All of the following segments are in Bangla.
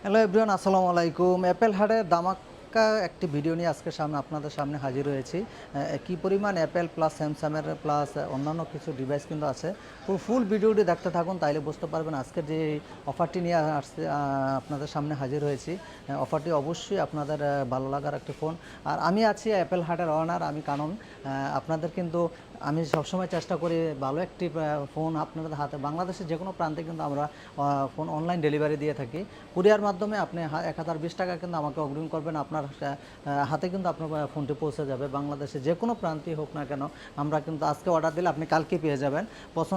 হ্যালো এভরিওয়ান, আসসালামু আলাইকুম। অ্যাপেল হাটের ধামাকা একটি ভিডিও নিয়ে আজকে আপনাদের সামনে হাজির হয়েছি। কী পরিমাণ অ্যাপেল প্লাস স্যামসাংয়ের প্লাস অন্যান্য কিছু ডিভাইস কিন্তু আছে। ফুল ভিডিওটি দেখতে থাকুন, তাইলে বুঝতে পারবেন আজকের যে অফারটি নিয়ে আসছে আপনাদের সামনে হাজির হয়েছি। অফারটি অবশ্যই আপনাদের ভালো লাগার একটি ফোন। আর আমি আছি অ্যাপেল হাটের অনার, আমি কানন। আপনাদের কিন্তু আমি সবসময় চেষ্টা করি ভালো একটি ফোন আপনাদের হাতে, বাংলাদেশের যে কোনো প্রান্তে কিন্তু আমরা ফোন অনলাইন ডেলিভারি দিয়ে থাকি। কুরিয়ার মাধ্যমে আপনি 1020 টাকা কিন্তু আমাকে অগ্রিম করবেন, আপনার হাতে কিন্তু আপনার ফোনটি পৌঁছে যাবে। বাংলাদেশে যে কোনো প্রান্তেই হোক না কেন, আমরা কিন্তু আজকে অর্ডার দিলে আপনি কালকে পেয়ে যাবেন।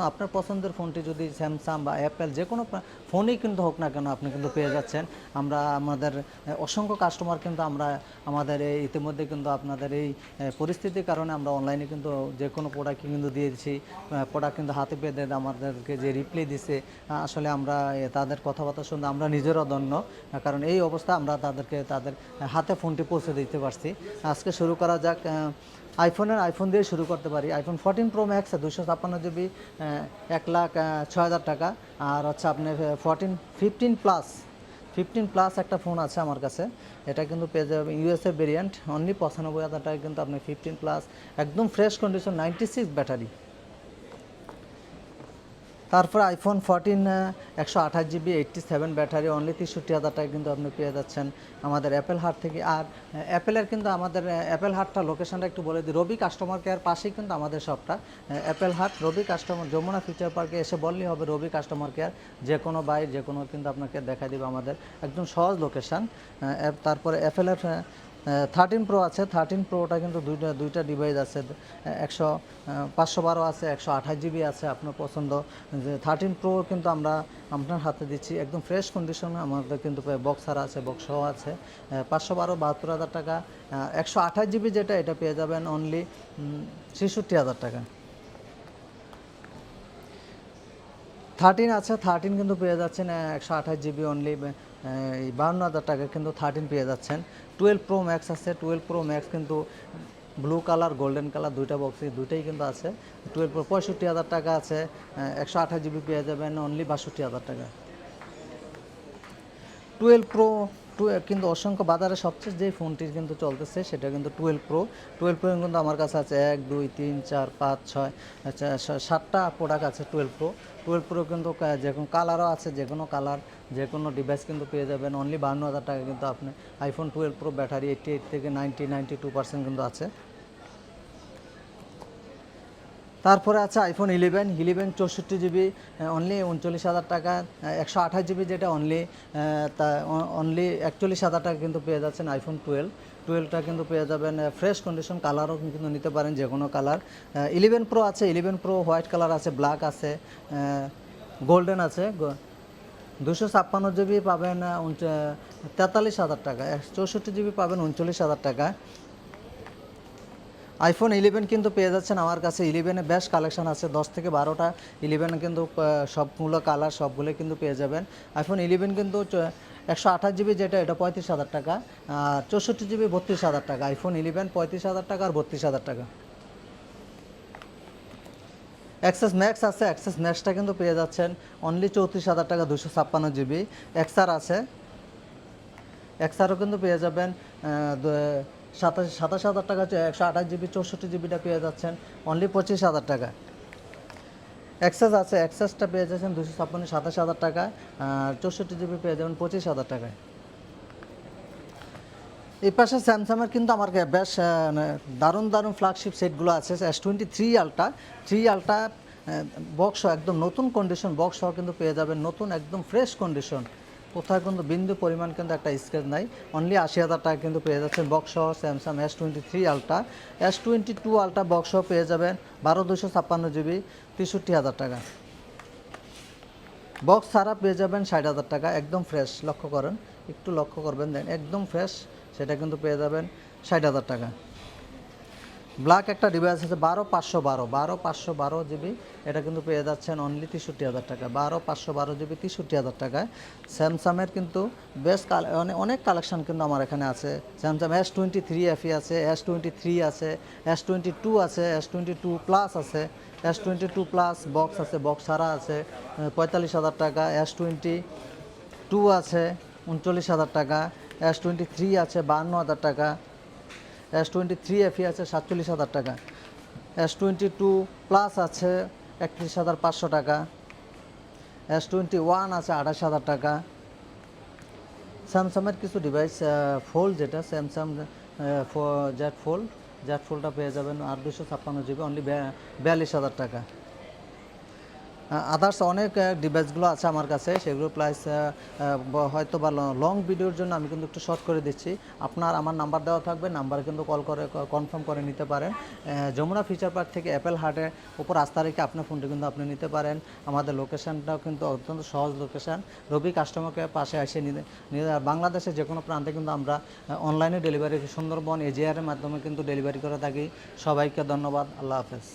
আপনার পছন্দের ফোনটি যদি স্যামসাং বা অ্যাপেল যে কোনো ফোনই কিন্তু হোক না কেন, আপনি কিন্তু পেয়ে যাচ্ছেন। আমরা আমাদের অসংখ্য কাস্টমার কিন্তু আমরা আমাদের এই ইতিমধ্যে কিন্তু আপনাদের এই পরিস্থিতির কারণে আমরা অনলাইনে কিন্তু যে কোনো প্রোডাক্ট কিন্তু দিয়েছি। প্রোডাক্ট কিন্তু হাতে পেয়ে দেন, আমাদেরকে যে রিপ্লাই দিছে, আসলে আমরা তাদের কথাবার্তা শুনে আমরা নিজেরও ধন্য, কারণ এই অবস্থা আমরা তাদেরকে তাদের হাতে ফোনটি পৌঁছে দিতে পারছি। আজকে শুরু করা যাক আইফোন দিয়ে শুরু করতে পারি। আইফোন 14 প্রো ম্যাক্স 256 জিবি, 1,06,000 টাকা। আর হচ্ছে আপনার 15 প্লাস একটা ফোন আছে আমার কাছে, এটা কিন্তু পেয়ে যাবে ইউএসএ ভেরিয়েন্ট, অনলি 95,000 টাকা কিন্তু আপনি 15 প্লাস, একদম ফ্রেশ কন্ডিশন, 96 ব্যাটারি। তারপর আইফোন 14 128 জিবি, 87 ব্যাটারি, অনলি 63,000 টাকা কিন্তু আপনি পেয়ে যাচ্ছেন আমাদের অ্যাপেল হাট থেকে। আর অ্যাপেলের কিন্তু আমাদের অ্যাপেল হাটটা লোকেশনটা একটু বলে দিই, রবি কাস্টমার কেয়ার পাশেই কিন্তু আমাদের শপটা। অ্যাপেল হাট রবি কাস্টমার, যমুনা ফিউচার পার্কে এসে বললেই হবে রবি কাস্টমার কেয়ার, যে কোনো বাইর যে কোনো কিন্তু আপনাকে দেখা দিবে আমাদের একদম সহজ লোকেশান। তারপরে অ্যাপেলের 13 প্রো আছে, 13 প্রোটা কিন্তু দুইটা ডিভাইস আছে, 512 আছে, 128 জিবি আছে, আপনার পছন্দ। যে 13 প্রো কিন্তু আমরা আপনার হাতে দিচ্ছি একদম ফ্রেশ কন্ডিশনে, আমাদের কিন্তু বক্সার আছে, বক্সও আছে। 512 72,000 টাকা। 128 জিবি যেটা, এটা পেয়ে যাবেন অনলি 66,000 টাকা। 13 আছে, 13 কিন্তু পেয়ে যাচ্ছেন 128 জিবি অনলি 52,000 টাকা কিন্তু 13 পেয়ে যাচ্ছেন। 12 প্রো ম্যাক্স আছে, 12 প্রো ম্যাক্স কিন্তু ব্লু কালার গোল্ডেন কালার দুইটা বক্সে দুইটাই কিন্তু আছে। 12 প্রো 65,000 টাকা আছে, 128 জিবি পেয়ে যাবেন অনলি 62,000 টাকা। 12 প্রো কিন্তু অসংখ্য বাজারে সবচেয়ে যে ফোনটি কিন্তু চলতেছে সেটা কিন্তু 12 প্রো কিন্তু আমার কাছে আছে 1 2 3 4 5 6, আচ্ছা 7টা প্রোডাক্ট আছে 12 প্রো কিন্তু যে কোনো কালারও আছে, যে কোনো কালার যে কোনো ডিভাইস কিন্তু পেয়ে যাবেন অনলি 52,000 টাকা কিন্তু আপনি। আইফোন 12 প্রো ব্যাটারি 88 থেকে 92% কিন্তু আছে। তারপরে আছে আইফোন 11 64 জিবি, অনলি 39,000 টাকা। 128 জিবি যেটা অনলি 41,000 টাকা কিন্তু পেয়ে যাচ্ছেন। আইফোন 12টা কিন্তু পেয়ে যাবেন ফ্রেশ কন্ডিশন, কালারও কিন্তু নিতে পারেন যে কোনো কালার। 11 প্রো আছে, 11 প্রো হোয়াইট কালার আছে, ব্ল্যাক আছে, গোল্ডেন আছে। 256 জিবি পাবেন 43,000 টাকা, 64 জিবি পাবেন 39,000 টাকা। আইফোন 11 কিন্তু পেয়ে যাচ্ছেন আমার কাছে। 11-এ বেশ কালেকশন আছে, 10 থেকে 12টা 11 কিন্তু সবগুলো কালার সবগুলো কিন্তু পেয়ে যাবেন। আইফোন 11 কিন্তু 128 জিবি যেটা, এটা 35,000 টাকা। আর 64 জিবি 32,000 টাকা। আইফোন 11 35,000 টাকা আর 32,000 টাকা। অ্যাক্সেস ম্যাক্স আছে, অ্যাক্সেস ম্যাক্সটা কিন্তু পেয়ে যাচ্ছেন অনলি 34,000 টাকা, 256 জিবি। এক্সআর আছে, এক্সআরও কিন্তু পেয়ে যাবেন 27,000 টাকা। 128 জিবি 64 জিবিটা পেয়ে যাচ্ছেন অনলি 25,000 টাকা। অ্যাক্সেস আছে, অ্যাক্সেসটা পেয়ে যাচ্ছেন 256 27,000 টাকা, আর 64 জিবি পেয়ে যাবেন 25,000 টাকায়। এই পাশে স্যামসাংয়ের কিন্তু আমার বেশ দারুণ দারুণ ফ্ল্যাগশিপ সেটগুলো আছে। S23 আলট্রা বক্স একদম নতুন কন্ডিশন, বক্স সহ কিন্তু পেয়ে যাবেন নতুন একদম ফ্রেশ কন্ডিশন, কোথায় কিন্তু বিন্দু পরিমাণ কিন্তু একটা স্ক্র্যাচ নাই, অনলি 80,000 টাকা কিন্তু পেয়ে যাচ্ছেন বক্স সহ। Samsung S23 ultra, S22 ultra box সহ পেয়ে যাবেন 12 256 জিবি, 63,000 টাকা। বক্স ছাড়া পেয়ে যাবেন 60,000 টাকা, একদম ফ্রেশ, লক্ষ্য করেন, একটু লক্ষ্য করবেন, দেন একদম ফ্রেশ, সেটা কিন্তু পেয়ে যাবেন 60,000 টাকা। ব্ল্যাক একটা ডিভাইস আছে 12 512 জিবি, এটা কিন্তু পেয়ে যাচ্ছেন অনলি 63,000 টাকা। 12 512 জিবি 63,000 টাকায়। স্যামসাংয়ের কিন্তু বেশ অনেক কালেকশন কিন্তু আমার এখানে আছে। স্যামসাং S23 FE আছে, S23 আছে, S22 আছে, S22 প্লাস আছে, S22 প্লাস বক্স আছে, বক্স ছাড়া আছে 45,000 টাকা। S22 আছে, 39,000 টাকা। S23 আছে 52,000 টাকা। S23 FE আছে 47,000 টাকা। S22 প্লাস আছে 31,500 টাকা। S21 আছে 28,000 টাকা। স্যামসাংয়ের কিছু ডিভাইস ফোল্ড, যেটা স্যামসাং জেড ফোল্ডটা পেয়ে যাবেন 8 256 GB অনলি 42,000 টাকা। আদার্স অনেক ডিভাইসগুলো আছে আমার কাছে, সেগুলো প্রাইস হয়তো বা লং ভিডিওর জন্য আমি কিন্তু একটু শর্ট করে দিচ্ছি। আমার নাম্বার দেওয়া থাকবে, নাম্বারে কিন্তু কল করে কনফার্ম করে নিতে পারেন। যমুনা ফিচার পার্ক থেকে অ্যাপেল হার্টের উপর আস্থা রেখে আপনার ফোনটি কিন্তু আপনি নিতে পারেন। আমাদের লোকেশানটাও কিন্তু অত্যন্ত সহজ লোকেশান। রবি কাস্টমারকে পাশে এসে বাংলাদেশের যে কোনো প্রান্তে কিন্তু আমরা অনলাইনে ডেলিভারি, সুন্দরবন এজিআরের মাধ্যমে কিন্তু ডেলিভারি করে থাকি। সবাইকে ধন্যবাদ। আল্লাহ হাফেজ।